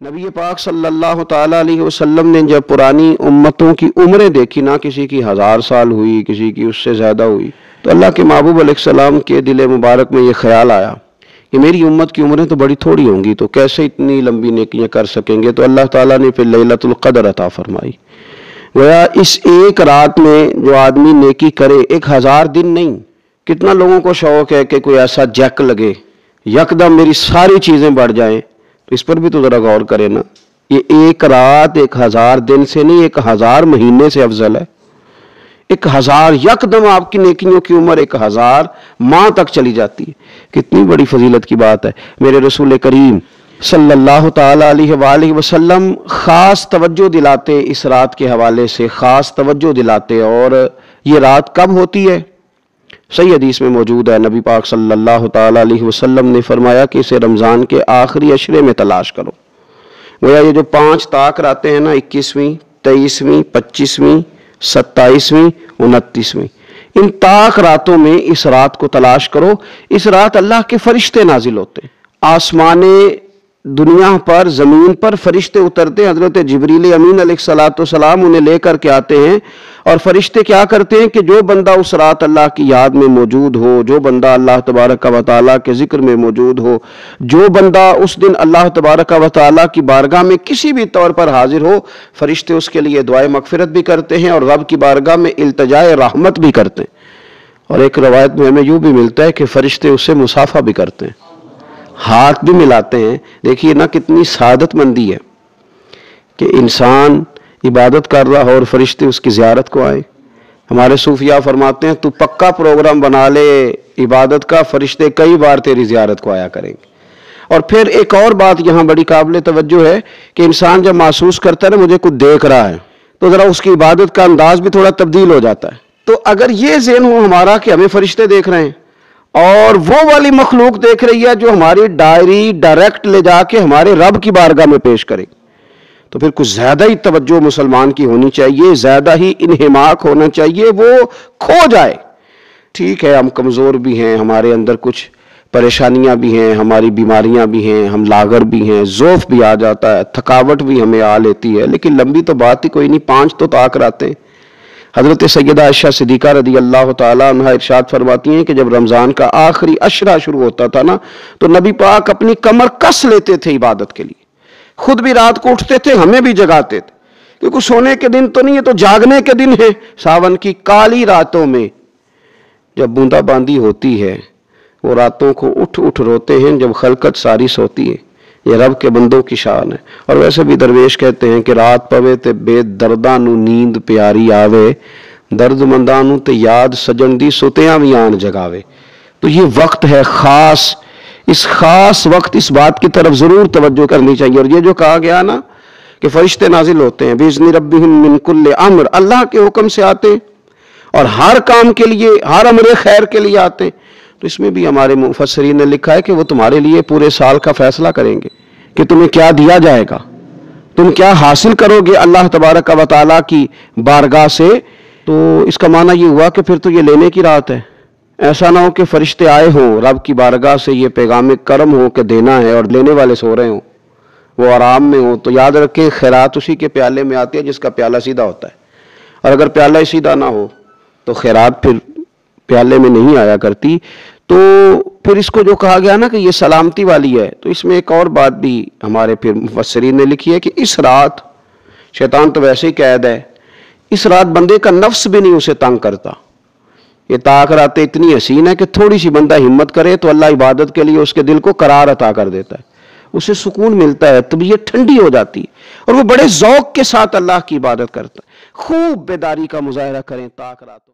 نبی پاک صلی اللہ تعالیٰ علیہ وسلم نے جب پرانی امتوں کی عمریں دیکھی نا، کسی کی 1000 سال ہوئی، کسی کی اس سے زیادہ ہوئی، تو اللہ کے محبوب علیہ السلام کے دل مبارک میں یہ خیال آیا کہ میری امت کی عمریں تو بڑی تھوڑی ہوں گی، تو کیسے اتنی لمبی نیکیاں کر سکیں گے؟ تو اللہ تعالیٰ نے پھر لیلۃ القدر عطا فرمائی۔ گویا اس ایک رات میں جو آدمی نیکی کرے، 1000 دن نہیں، کتنا لوگوں کو شوق ہے کہ کوئی ایسا جیک لگے، یکدم میری ساری چیزیں بڑھ جائیں، تو اس پر بھی تو ذرا غور کرے نا۔ یہ ایک رات 1000 دن سے نہیں، 1000 مہینے سے افضل ہے۔ 1000 یکدم آپ کی نیکیوں کی عمر 1000 ماہ تک چلی جاتی ہے، کتنی بڑی فضیلت کی بات ہے۔ میرے رسول کریم صلی اللہ تعالیٰ علیہ وآلہ وسلم خاص توجہ دلاتے، اس رات کے حوالے سے خاص توجہ دلاتے۔ اور یہ رات کب ہوتی ہے؟ صحیح حدیث میں موجود ہے، نبی پاک صلی اللہ تعالیٰ علیہ وسلم نے فرمایا کہ اسے رمضان کے آخری عشرے میں تلاش کرو۔ گویا یہ جو 5 طاق راتیں ہیں نا، 21ویں، 23ویں، 25ویں، 27ویں، 29ویں، ان طاق راتوں میں اس رات کو تلاش کرو۔ اس رات اللہ کے فرشتے نازل ہوتے ہیں، آسمان دنیا پر، زمین پر فرشتے اترتے ہیں۔ حضرت جبریل امین علیہ السلام انہیں لے کر کے آتے ہیں، اور فرشتے کیا کرتے ہیں کہ جو بندہ اس رات اللہ کی یاد میں موجود ہو، جو بندہ اللہ تبارک و تعالیٰ کے ذکر میں موجود ہو، جو بندہ اس دن اللہ تبارک و تعالیٰ کی بارگاہ میں کسی بھی طور پر حاضر ہو، فرشتے اس کے لیے دعائے مغفرت بھی کرتے ہیں اور رب کی بارگاہ میں التجائے رحمت بھی کرتے ہیں۔ اور ایک روایت میں ہمیں یوں بھی ملتا ہے کہ فرشتے اس سے مصافحہ بھی کرتے ہیں، ہاتھ بھی ملاتے ہیں۔ دیکھیے نا کتنی سعادت مندی ہے کہ انسان عبادت کر رہا ہو اور فرشتے اس کی زیارت کو آئیں۔ ہمارے صوفیاء فرماتے ہیں تو پکا پروگرام بنا لے عبادت کا، فرشتے کئی بار تیری زیارت کو آیا کریں گے۔ اور پھر ایک اور بات یہاں بڑی قابل توجہ ہے کہ انسان جب محسوس کرتا ہے نا مجھے کچھ دیکھ رہا ہے، تو ذرا اس کی عبادت کا انداز بھی تھوڑا تبدیل ہو جاتا ہے۔ تو اگر یہ ذہن ہو ہمارا کہ ہمیں فرشتے دیکھ رہے ہیں اور وہ والی مخلوق دیکھ رہی ہے جو ہماری ڈائری ڈائریکٹ لے جا کے ہمارے رب کی بارگاہ میں پیش کرے، تو پھر کچھ زیادہ ہی توجہ مسلمان کی ہونی چاہیے، زیادہ ہی انہماک ہونا چاہیے، وہ کھو جائے۔ ٹھیک ہے ہم کمزور بھی ہیں، ہمارے اندر کچھ پریشانیاں بھی ہیں، ہماری بیماریاں بھی ہیں، ہم لاغر بھی ہیں، ضعف بھی آ جاتا ہے، تھکاوٹ بھی ہمیں آ لیتی ہے، لیکن لمبی تو بات ہی کوئی نہیں، 5 تو طاق راتیں۔ حضرت سیدہ عائشہ صدیقہ رضی اللہ تعالیٰ عنہ ارشاد فرماتی ہیں کہ جب رمضان کا آخری عشرہ شروع ہوتا تھا نا، تو نبی پاک اپنی کمر کس لیتے تھے عبادت کے لیے، خود بھی رات کو اٹھتے تھے، ہمیں بھی جگاتے تھے، کیونکہ سونے کے دن تو نہیں ہے، تو جاگنے کے دن ہے۔ ساون کی کالی راتوں میں جب بوندا باندی ہوتی ہے، وہ راتوں کو اٹھ اٹھ روتے ہیں جب خلقت ساری سوتی ہے۔ یہ رب کے بندوں کی شان ہے۔ اور ویسے بھی درویش کہتے ہیں کہ رات پوے تے بے درداں نو نیند پیاری آوے، درد منداں نو تے یاد سجن دی ستیاں وی آن جگاوے۔ تو یہ وقت ہے خاص، اس خاص وقت اس بات کی طرف ضرور توجہ کرنی چاہیے۔ اور یہ جو کہا گیا نا کہ فرشتے نازل ہوتے ہیں بِإِذْنِ رَبِّهِم مِّن كُلِّ امر، اللہ کے حکم سے آتے ہیں اور ہر کام کے لیے، ہر امر خیر کے لیے آتے ہیں۔ تو اس میں بھی ہمارے مفسرین نے لکھا ہے کہ وہ تمہارے لیے پورے سال کا فیصلہ کریں گے کہ تمہیں کیا دیا جائے گا، تم کیا حاصل کرو گے اللہ تبارک و تعالیٰ کی بارگاہ سے۔ تو اس کا معنی یہ ہوا کہ پھر تو یہ لینے کی رات ہے۔ ایسا نہ ہو کہ فرشتے آئے ہوں رب کی بارگاہ سے یہ پیغام کرم ہو کہ دینا ہے اور لینے والے سو رہے ہوں، وہ آرام میں ہوں۔ تو یاد رکھیں خیرات اسی کے پیالے میں آتی ہے جس کا پیالہ سیدھا ہوتا ہے، اور اگر پیالہ ہی سیدھا نہ ہو تو خیرات پھر پیالے میں نہیں آیا کرتی۔ تو پھر اس کو جو کہا گیا نا کہ یہ سلامتی والی ہے، تو اس میں ایک اور بات بھی ہمارے پھر مفسرین نے لکھی ہے کہ اس رات، شیطان تو ویسے ہی قید ہے، اس رات بندے کا نفس بھی نہیں اسے تنگ کرتا۔ یہ طاق راتیں اتنی حسین ہے کہ تھوڑی سی بندہ ہمت کرے تو اللہ عبادت کے لیے اس کے دل کو قرار عطا کر دیتا ہے، اسے سکون ملتا ہے، طبیعت ٹھنڈی ہو جاتی ہے، اور وہ بڑے ذوق کے ساتھ اللہ کی عبادت کرتا ہے۔ خوب بیداری کا مظاہرہ کریں طاق راتوں